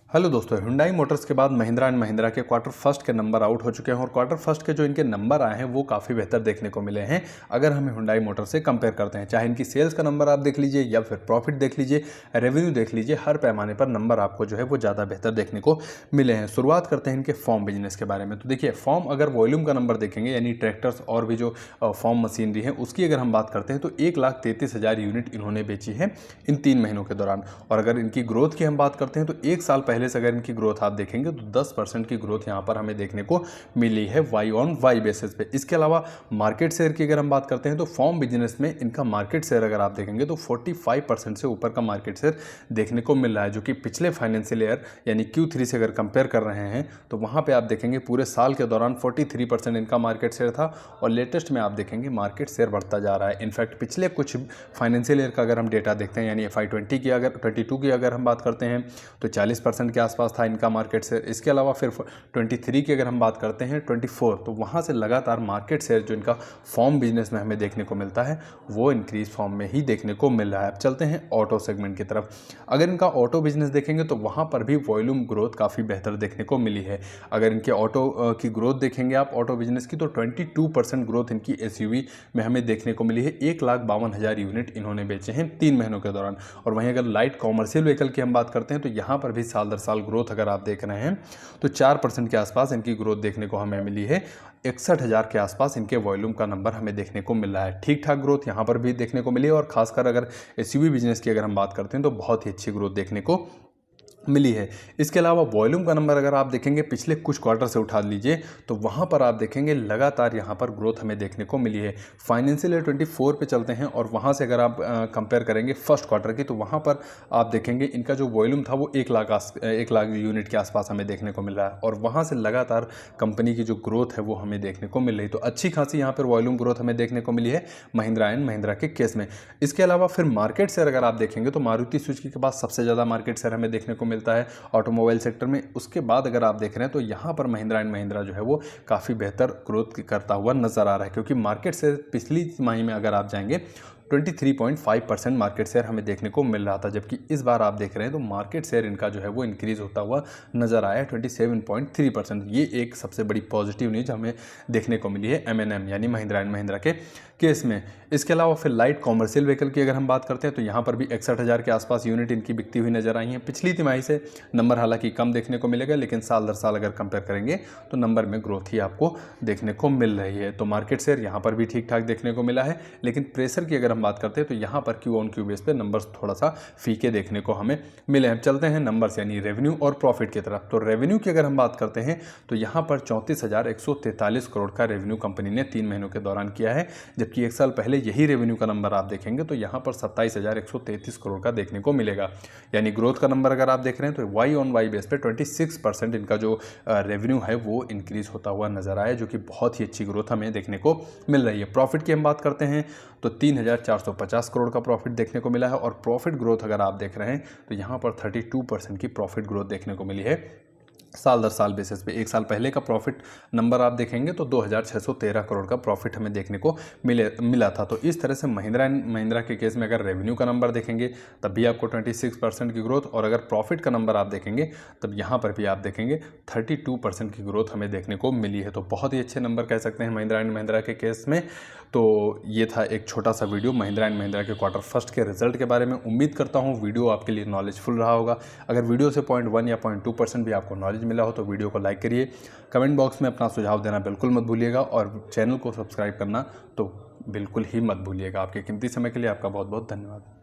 Hello दोस्तों, Hyundai Motors के बाद महिंद्रा एंड महिंद्रा के क्वार्टर फर्स्ट के नंबर आउट हो चुके हैं और क्वार्टर फर्स्ट के जो इनके नंबर आए हैं वो काफ़ी बेहतर देखने को मिले हैं अगर हमें हुंडई मोटर से कंपेयर करते हैं। चाहे इनकी सेल्स का नंबर आप देख लीजिए या फिर प्रॉफिट देख लीजिए, रेवेन्यू देख लीजिए, हर पैमाने पर नंबर आपको जो है वो ज़्यादा बेहतर देखने को मिले हैं। शुरुआत करते हैं इनके फॉर्म बिजनेस के बारे में। तो देखिए, फॉर्म अगर वॉल्यूम का नंबर देखेंगे यानी ट्रैक्टर्स और भी जो फॉर्म मशीनरी है उसकी अगर हम बात करते हैं तो 1,33,000 यूनिट इन्होंने बेची है इन 3 महीनों के दौरान। और अगर इनकी ग्रोथ की हम बात करते हैं तो एक साल पहले से अगर इनकी ग्रोथ आप देखेंगे तो 10% की ग्रोथ यहां पर हमें देखने को मिली है वाई ऑन वाई बेसिस पे। इसके अलावा मार्केट शेयर की अगर हम बात करते हैं तो फॉर्म बिजनेस में इनका मार्केट शेयर अगर आप देखेंगे तो 45% से ऊपर का मार्केट शेयर देखने को मिल रहा है, जो कि पिछले फाइनेंशियल ईयर यानी Q3 से अगर कंपेयर कर रहे हैं तो वहां पे आप देखेंगे पूरे साल के दौरान 43% इनका मार्केट शेयर था और लेटेस्ट में आप देखेंगे मार्केट शेयर बढ़ता जा रहा है। इनफैक्ट पिछले कुछ फाइनेंशियल ईयर का अगर हम डेटा देखते हैं यानी FY22 की अगर हम बात करते हैं तो 40% के आसपास था इनका मार्केट शेयर। इसके अलावा फिर 23 की अगर हम बात करते हैं 24, तो वहाँ से लगातार मार्केट शेयर जो इनका फॉर्म बिजनेस में हमें देखने को मिलता है वो इंक्रीज फॉर्म में ही देखने को मिल रहा है। अब चलते हैं ऑटो सेगमेंट की तरफ। अगर इनका ऑटो बिजनेस देखेंगे तो वहाँ पर भी वॉल्यूम ग्रोथ काफ़ी बेहतर देखने को मिली है। अगर इनके ऑटो की ग्रोथ देखेंगे आप ऑटो बिजनेस की तो 22% ग्रोथ इनकी SUV में हमें देखने को मिली है। 1,52,000 यूनिट इन्होंने बेचे हैं 3 महीनों के दौरान। और वहीं अगर लाइट कॉमर्शियल व्हीकल की हम बात करते हैं तो यहाँ पर भी साल दर साल ग्रोथ अगर आप देख रहे हैं तो 4% के आसपास इनकी ग्रोथ देखने को हमें मिली है। 61,000 के आसपास इनके वॉल्यूम का नंबर हमें देखने को मिल रहा है। ठीक ठाक ग्रोथ यहाँ पर भी देखने को मिली है और खासकर अगर SUV बिजनेस की अगर हम बात करते हैं तो बहुत ही अच्छी ग्रोथ देखने को मिली है। इसके अलावा वॉल्यूम का नंबर अगर आप देखेंगे पिछले कुछ क्वार्टर से उठा लीजिए तो वहाँ पर आप देखेंगे लगातार यहाँ पर ग्रोथ हमें देखने को मिली है। फाइनेंशियल ईयर 24 पे चलते हैं और वहाँ से अगर आप कंपेयर करेंगे फर्स्ट क्वार्टर की तो वहाँ पर आप देखेंगे इनका जो वॉल्यूम था वो 1 लाख यूनिट के आसपास हमें देखने को मिल रहा है और वहाँ से लगातार कंपनी की जो ग्रोथ है वो हमें देखने को मिल रही। तो अच्छी खासी यहाँ पर वॉल्यूम ग्रोथ हमें देखने को मिली है महिंद्रा एंड महिंद्रा के केस में। इसके अलावा फिर मार्केट शेयर अगर आप देखेंगे तो मारुति सुजुकी के पास सबसे ज़्यादा मार्केट शेयर हमें देखने को मिलता है ऑटोमोबाइल सेक्टर में। उसके बाद अगर आप देख रहे हैं तो यहाँ पर महिंद्रा एंड महिंद्रा जो है वो काफ़ी बेहतर ग्रोथ करता हुआ नजर आ रहा है, क्योंकि मार्केट शेयर पिछली तिमाही में अगर आप जाएंगे 23.5% मार्केट शेयर हमें देखने को मिल रहा था, जबकि इस बार आप देख रहे हैं तो मार्केट शेयर इनका जो है वो इंक्रीज होता हुआ नजर आया है 27.3%। ये एक सबसे बड़ी पॉजिटिव न्यूज हमें देखने को मिली है M&M यानी महिंद्रा एंड महिंद्रा के केस में। इसके अलावा फिर लाइट कॉमर्शियल व्हीकल की अगर हम बात करते हैं तो यहाँ पर भी 61,000 के आसपास यूनिट इनकी बिकती हुई नजर आई हैं। पिछली तिमाही से नंबर हालांकि कम देखने को मिलेगा, लेकिन साल दर साल अगर कंपेयर करेंगे तो नंबर में ग्रोथ ही आपको देखने को मिल रही है। तो मार्केट शेयर यहाँ पर भी ठीक ठाक देखने को मिला है, लेकिन प्रेशर की अगर हम बात करते हैं तो यहाँ पर Q on Q बेस पे नंबर्स थोड़ा सा फीके देखने को हमें मिले हैं। चलते हैं नंबर्स यानी रेवेन्यू और प्रॉफिट की तरफ। तो रेवेन्यू की अगर हम बात करते हैं तो यहाँ पर 34,143 करोड़ का रेवेन्यू कंपनी ने 3 महीनों के दौरान किया है, जबकि एक साल पहले यही रेवेन्यू का नंबर आप देखेंगे तो यहाँ पर 27,133 करोड़ का देखने को मिलेगा। यानी ग्रोथ का नंबर अगर आप देख रहे हैं तो वाई ऑन वाई बेस पे 26% इनका जो रेवेन्यू है वो इंक्रीज होता हुआ नजर आया, जो कि बहुत ही अच्छी ग्रोथ हमें देखने को मिल रही है। प्रॉफिट की हम बात करते हैं तो 3,450 करोड़ का प्रॉफिट देखने को मिला है और प्रॉफिट ग्रोथ अगर आप देख रहे हैं तो यहाँ पर 32% की प्रॉफिट ग्रोथ देखने को मिली है साल दर साल बेसिस पे। एक साल पहले का प्रॉफिट नंबर आप देखेंगे तो 2,613 करोड़ का प्रॉफिट हमें देखने को मिला था। तो इस तरह से महिंद्रा एंड महिंद्रा के केस में अगर रेवेन्यू का नंबर देखेंगे तब भी आपको 26% की ग्रोथ, और अगर प्रॉफिट का नंबर आप देखेंगे तब यहाँ पर भी आप देखेंगे 32% की ग्रोथ हमें देखने को मिली है। तो बहुत ही अच्छे नंबर कह सकते हैं महिंद्रा एंड महिंद्रा के केस में। तो ये था एक छोटा सा वीडियो महिंद्रा एंड महिंद्रा के क्वार्टर फर्स्ट के रिजल्ट के बारे में। उम्मीद करता हूँ वीडियो आपके लिए नॉलेजफुल रहा होगा। अगर वीडियो से 0.1 या 0.2% भी आपको नॉलेज मिला हो तो वीडियो को लाइक करिए, कमेंट बॉक्स में अपना सुझाव देना बिल्कुल मत भूलिएगा और चैनल को सब्सक्राइब करना तो बिल्कुल ही मत भूलिएगा। आपके कीमती समय के लिए आपका बहुत बहुत धन्यवाद।